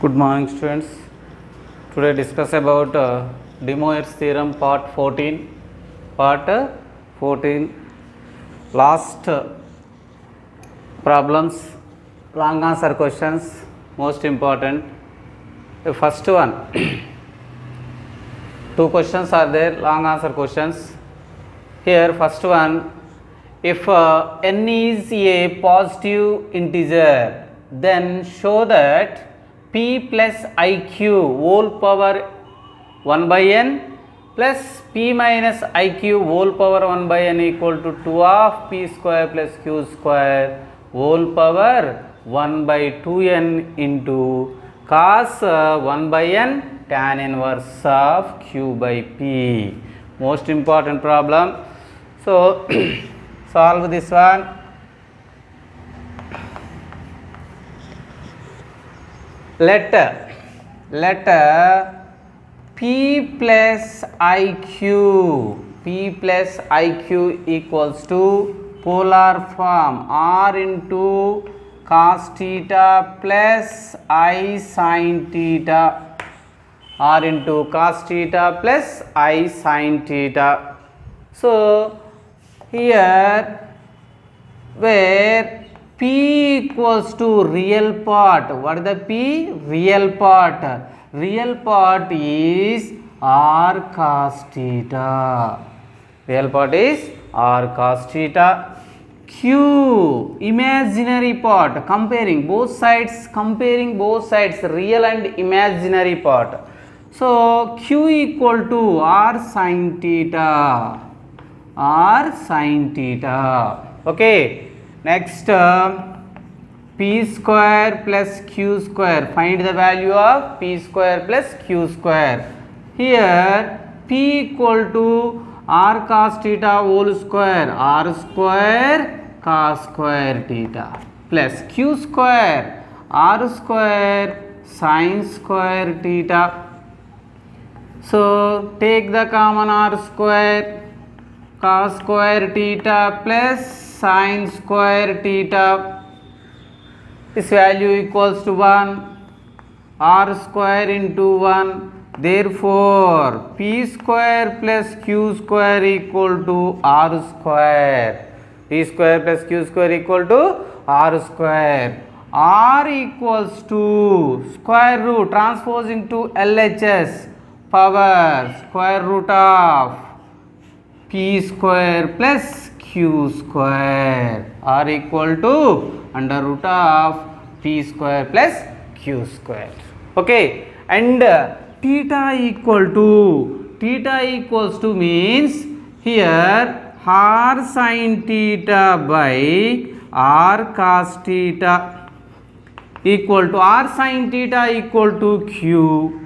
Good morning, students. Today discuss about De Moivre's theorem part 14. Part 14. Last problems, long answer questions, most important. The first one, two questions are there, long answer questions. Here first one, if n is a positive integer, then show that p plus iq whole power 1 by n plus p minus iq whole power 1 by n equal to 2 of p square plus q square whole power 1 by 2n into cos 1 by n tan inverse of q by p. Most important problem. So solve this one. Let p plus iq equals to polar form r into cos theta plus I sin theta, r into cos theta plus I sin theta. So here where p equals to real part, what is the p? Real part. Real part is r cos theta. Real part is r cos theta. Q imaginary part, comparing both sides, real and imaginary part. So q equal to r sin theta. Okay. Next p square plus q square. Find the value of p square plus q square. Here p equal to r cos theta whole square, r square cos square theta, plus q square r square sin square theta. So take the common r square, cos square theta plus sin square theta. This value equals to 1, r square into 1. Therefore p square plus q square equal to r square. P square plus q square equal to r square. R equals to square root, transpose into LHS, power square root of p square plus q square, r equal to under root of p square plus q square. Okay, and theta equals to means here r sin theta by r cos theta equal to r sin theta equal to q,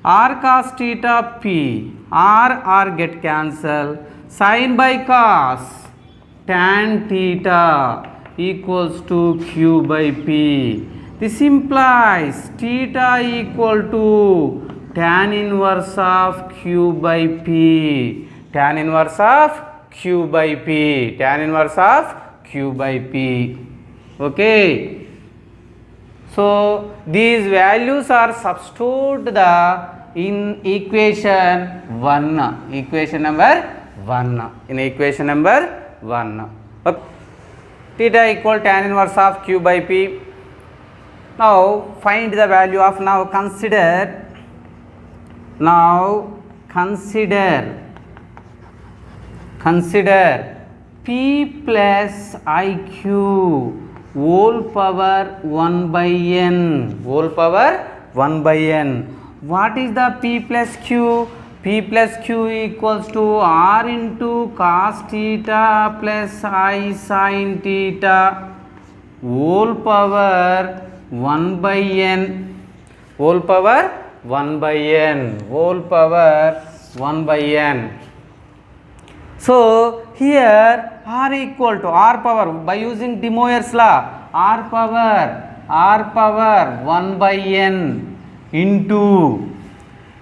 r cos theta p, r get cancel, sin by cos tan theta equals to q by p. This implies theta equal to tan inverse of q by p. Tan inverse of q by p. Tan inverse of q by p. Okay. So these values are substituted in equation 1. Equation number 1. In equation number 1. Okay. Theta equal tan inverse of q by p. Now find the value of, now consider p plus iq whole power 1 by n. What is the p plus q? P plus q equals to r into cos theta plus I sin theta whole power 1 by n. So here r equal to r power, by using De Moivre's law, r power 1 by n into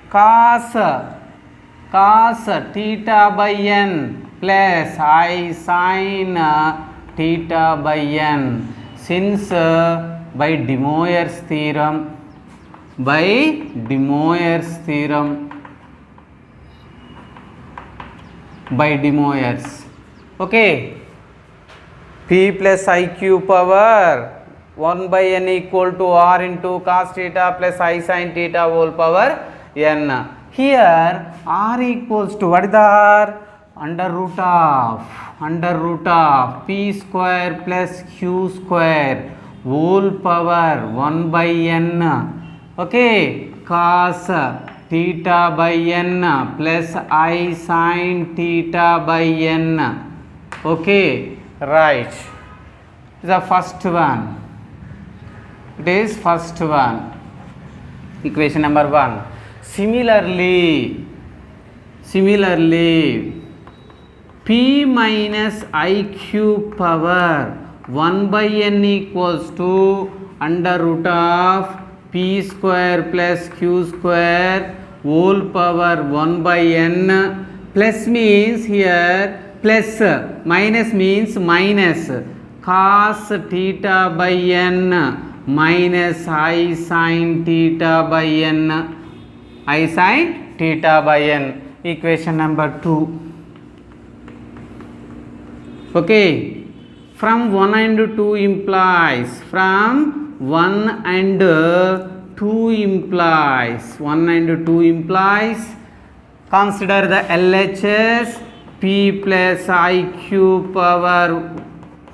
cos theta by n plus I sin theta by n. Since by De Moivre's theorem by De Moivre's theorem. By De Moivre's. Okay. P plus iq power 1 by n equal to r into cos theta plus I sin theta whole power n. Here r equals to what is the r? Under root of p square plus q square whole power 1 by n. Okay, cos theta by n plus I sin theta by n. Okay, right. The first one. It is first one. Equation number 1. Similarly, p minus iq power 1 by n equals to under root of p square plus q square whole power 1 by n. Plus means here plus, minus means minus, cos theta by n minus I sin theta by n. I sin theta by n. Equation number 2. Okay, from 1 and 2 implies, from 1 and 2 implies, 1 and 2 implies, consider the LHS p plus iq power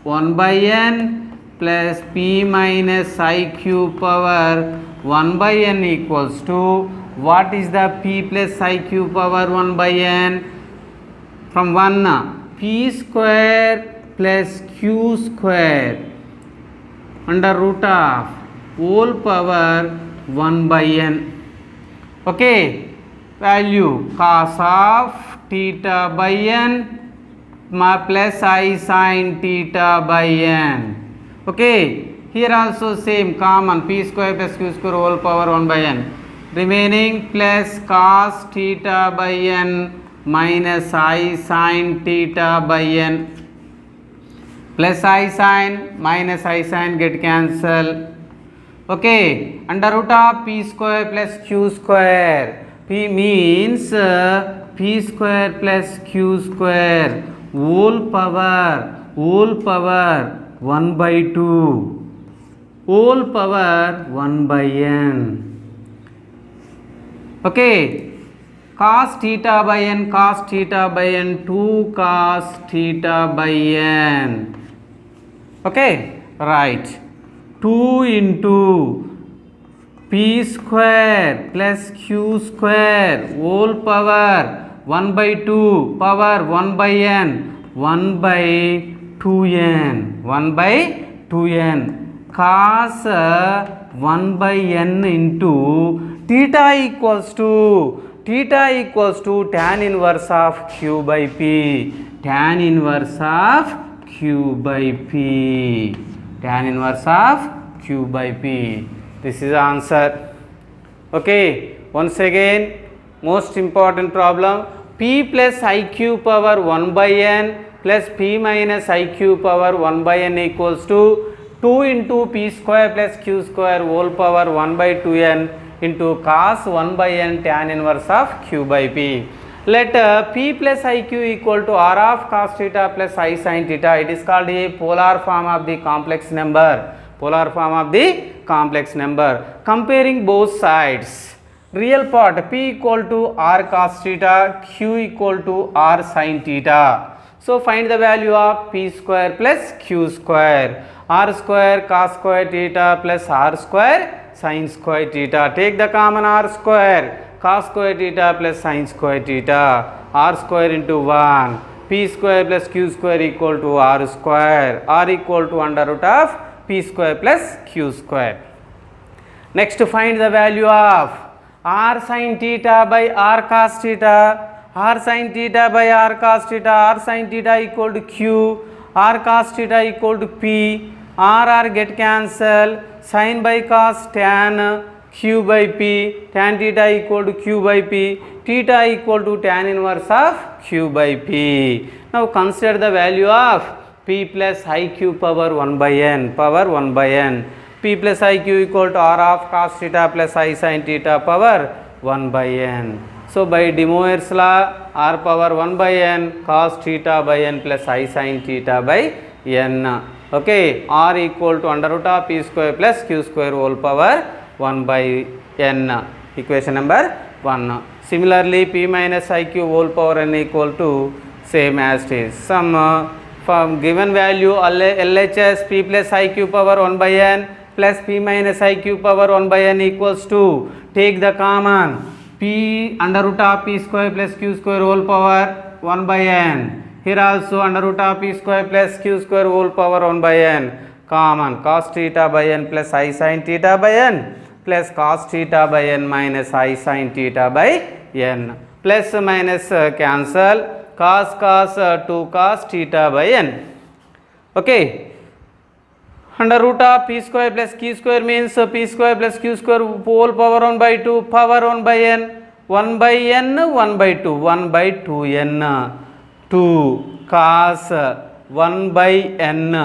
1 by n plus p minus iq power 1 by n equals to, what is the p plus iq power 1 by n? From 1, p square plus q square under root of whole power 1 by n. Okay, value cos of theta by n plus I sin theta by n. Okay, here also same common p square plus q square whole power 1 by n. Remaining plus cos theta by n minus I sin theta by n. Plus I sin minus I sin get cancel. Okay, under root of p square plus q square. P means p square plus q square whole power 1 by 2 whole power 1 by n. Okay, cos theta by n 2 cos theta by n. Okay, right. 2 into p square plus q square whole power 1 by 2 power 1 by n 1 by 2n 1 by 2n cos 1 by n into theta equals to tan inverse of q by p, tan inverse of q by p, tan inverse of q by p. This is the answer. Okay, once again, most important problem, p plus iq power 1 by n plus p minus iq power 1 by n equals to 2 into p square plus q square whole power 1 by 2n into cos 1 by n tan inverse of q by p. Let p plus iq equal to r of cos theta plus I sin theta. It is called a polar form of the complex number. Polar form of the complex number. Comparing both sides. Real part p equal to r cos theta, q equal to r sin theta. So find the value of p square plus q square. R square cos square theta plus r square sin square theta. Take the common r square. Cos square theta plus sin square theta. R square into 1. P square plus q square equal to r square. R equal to under root of p square plus q square. Next find the value of r sin theta by r cos theta. R sin theta by r cos theta. R sin theta equal to q. R cos theta equal to p. R get cancel. Sin by cos tan q by p. Tan theta equal to q by p. Theta equal to tan inverse of q by p. Now consider the value of p plus iq power 1 by n. Power 1 by n. p plus iq equal to r of cos theta plus I sin theta power 1 by n. So by De Moivre's law, r power 1 by n cos theta by n plus I sin theta by n. Okay, r equal to under root of p square plus q square whole power 1 by n. Equation number 1. Similarly, p minus iq whole power n equal to same as it is. Some from given value LHS p plus iq power 1 by n plus p minus iq power 1 by n equals to, take the common, p under root of p square plus q square whole power 1 by n. Here also under root of p square plus q square whole power 1 by n. Common, cos theta by n plus I sin theta by n plus cos theta by n minus I sin theta by n. Plus minus cancel, cos 2 cos theta by n. Okay, under root of p square plus q square means p square plus q square whole power 1 by 2 power 1 by n, 1 by n 1 by 2 1 by 2n 2 cos 1 by n.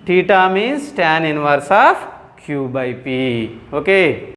Theta means tan inverse of q by p. Okay.